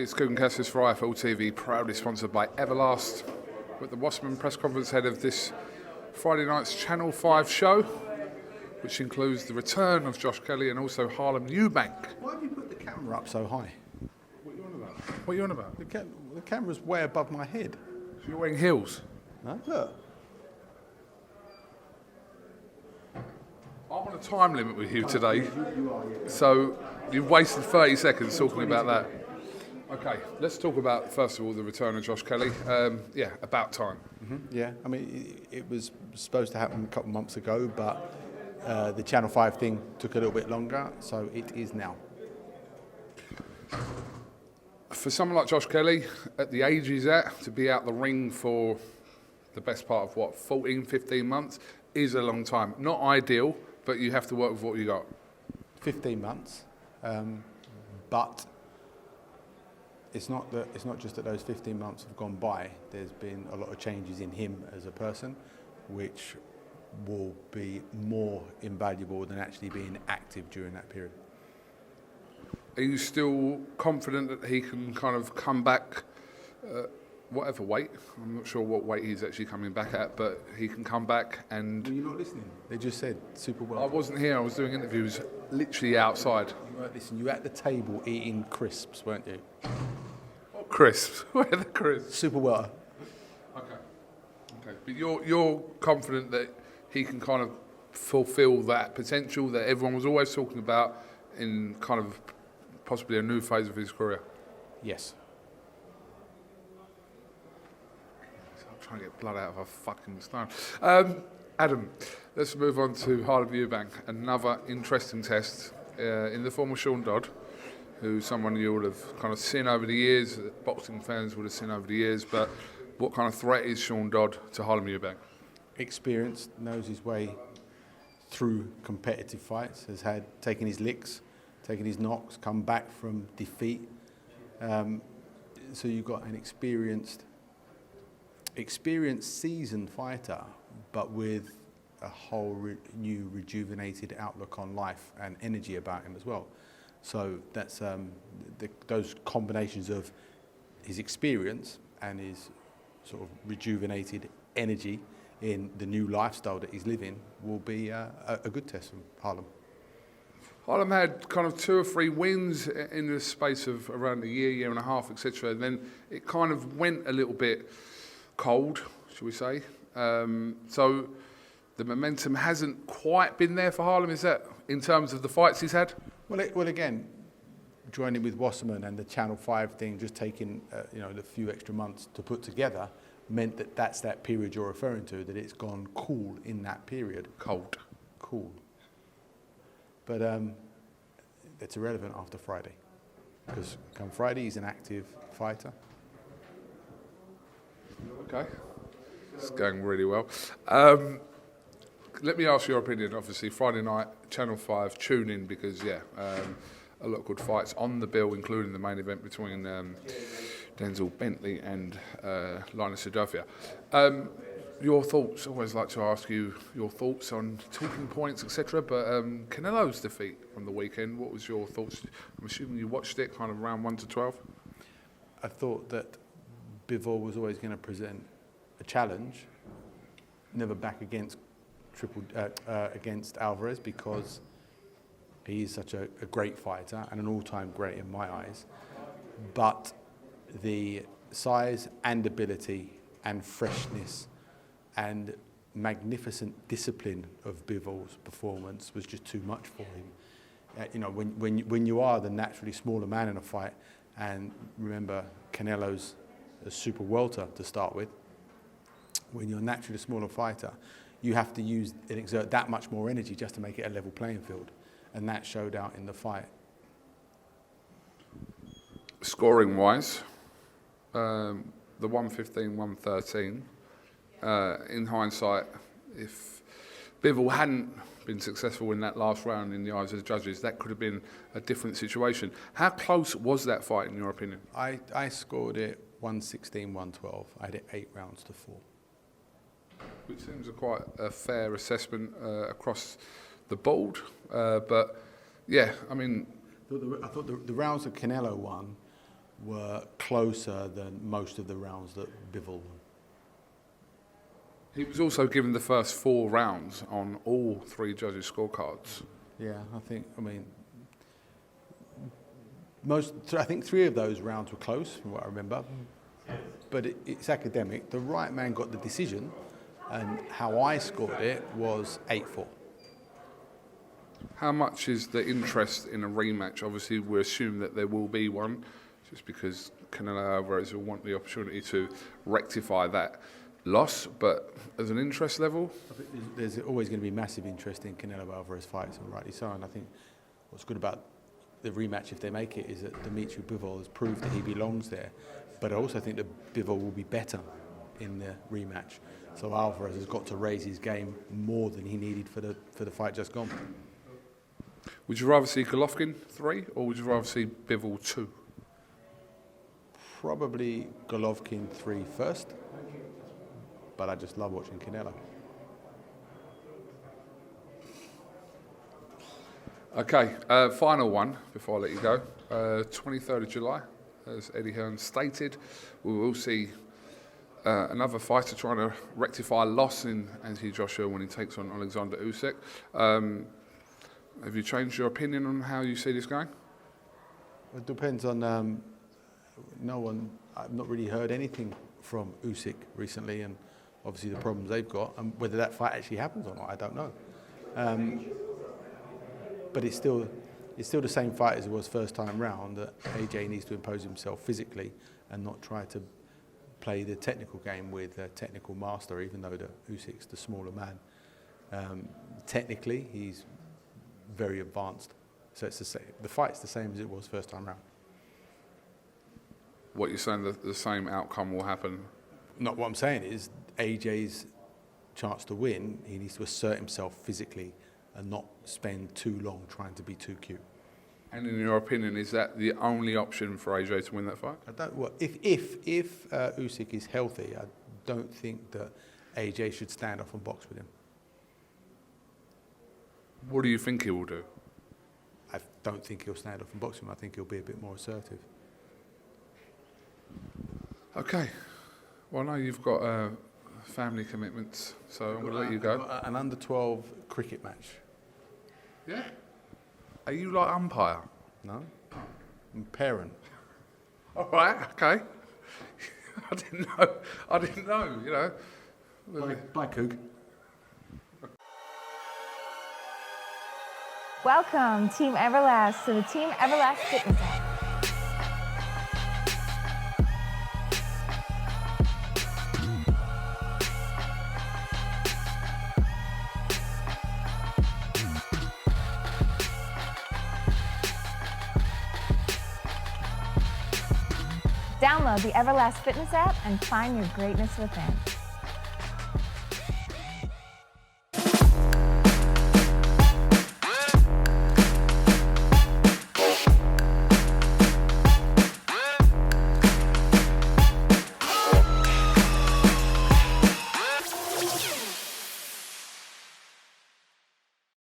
It's KUGAN CASSIUS for IFL TV, proudly sponsored by Everlast, with the Wasserman press conference ahead of this Friday night's Channel 5 show, which includes the return of Josh Kelly and also Harlem Eubank. Why have you put the camera up so high? What are you on about? What are you on about? The camera's way above my head. So you're wearing heels? No? Look. I'm on a time limit with you today, You are, yeah. so you've wasted 30 seconds talking about that. Okay, let's talk about, first of all, the return of Josh Kelly. Yeah, about time. Yeah, I mean, it was supposed to happen a couple of months ago, but the Channel 5 thing took a little bit longer, so it is now. For someone like Josh Kelly, at the age he's at, to be out the ring for the best part of, what, 14, 15 months, is a long time. Not ideal, but you have to work with what you got. 15 months, but it's not just that those 15 months have gone by. There's been a lot of changes in him as a person, which will be more invaluable than actually being active during that period. Are you still confident that he can kind of come back, whatever weight? I'm not sure what weight he's actually coming back at, but he can come back and... Were you not listening? They just said super well. I wasn't here, I was doing interviews literally outside. You weren't listening. You were at the table eating crisps, weren't you? What crisps? Where are the crisps? Super well. Okay. But you're confident that he can kind of fulfil that potential that everyone was always talking about in kind of possibly a new phase of his career? Yes. I'm trying to get blood out of a fucking stone. Adam, let's move on to Harlem Eubank. Another interesting test in the form of Sean Dodd, who's someone you would have kind of seen over the years, boxing fans would have seen over the years, but what kind of threat is Sean Dodd to Harlem Eubank? Experienced, knows his way through competitive fights, has taken his licks, taken his knocks, come back from defeat. So you've got an experienced seasoned fighter, but with a whole new rejuvenated outlook on life and energy about him as well. So that's those combinations of his experience and his sort of rejuvenated energy in the new lifestyle that he's living will be a good test from Harlem. Harlem had kind of 2 or 3 wins in the space of around a year and a half, etc. And then it kind of went a little bit cold, shall we say. So the momentum hasn't quite been there for Harlem, is that, in terms of the fights he's had? Well, again, joining with Wasserman and the Channel 5 thing, just taking the few extra months to put together, meant that that's that period you're referring to, that it's gone cool in that period. Cool. But it's irrelevant after Friday, because come Friday he's an active fighter. Okay, it's going really well. Let me ask your opinion. Obviously, Friday night, Channel 5, tune in because, a lot of good fights on the bill, including the main event between Denzel Bentley and Linus Sedoffia. Your thoughts, always like to ask you your thoughts on talking points, etc. But Canelo's defeat from the weekend, what was your thoughts? I'm assuming you watched it kind of round 1 to 12. I thought that BIVOL was always going to present a challenge, never back against Alvarez, because he is such a great fighter and an all-time great in my eyes. But the size and ability and freshness and magnificent discipline of BIVOL's performance was just too much for him. When you are the naturally smaller man in a fight, and remember Canelo's a super welter to start with, when you're a naturally smaller fighter, you have to use and exert that much more energy just to make it a level playing field, and that showed out in the fight. Scoring wise, the 115, 113. In hindsight, if BIVOL hadn't been successful in that last round in the eyes of the judges, that could have been a different situation. How close was that fight, in your opinion? I scored it 116, 112. I had it 8 rounds to 4. Which seems quite a fair assessment across the board. But, yeah, I mean... I thought the rounds that Canelo won were closer than most of the rounds that BIVOL won. He was also given the first 4 rounds on all 3 judges' scorecards. Yeah, I think 3 of those rounds were close, from what I remember. But it's academic. The right man got the decision, and how I scored it was 8-4. How much is the interest in a rematch? Obviously, we assume that there will be one, just because Canelo Alvarez will want the opportunity to rectify that loss. But as an interest level, I think there's always going to be massive interest in Canelo Alvarez fights, and rightly so. And I think what's good about the rematch, if they make it, is that Dimitri Bivol has proved that he belongs there. But I also think that Bivol will be better in the rematch. So Alvarez has got to raise his game more than he needed for the fight just gone. would you rather see Golovkin 3 or would you rather see Bivol 2? Probably Golovkin 3 first, but I just love watching Canelo. Okay, final one before I let you go. 23rd of July, as Eddie Hearn stated, we will see another fighter trying to rectify a loss in Anthony Joshua when he takes on Alexander Usyk. Have you changed your opinion on how you see this going? It depends on I've not really heard anything from Usyk recently, and obviously the problems they've got, and whether that fight actually happens or not, I don't know. But it's still the same fight as it was first time round, that AJ needs to impose himself physically and not try to play the technical game with a technical master, even though Usyk's the smaller man. Technically, he's very advanced. So it's the fight's the same as it was first time round. What you're saying, the same outcome will happen? Not what I'm saying is AJ's chance to win, he needs to assert himself physically and not spend too long trying to be too cute. And in your opinion, is that the only option for AJ to win that fight? If Usyk is healthy, I don't think that AJ should stand off and box with him. What do you think he will do? I don't think he'll stand off and box him. I think he'll be a bit more assertive. Okay. Well, I know you've got family commitments, so I'm going to let you go. An under-12 cricket match. Yeah? Are you like umpire? No? I'm parent. All right, okay. I didn't know, you know. Bye, Kug. Welcome, Team Everlast, to the Team Everlast Fitness app. Download the Everlast Fitness app and find your greatness within.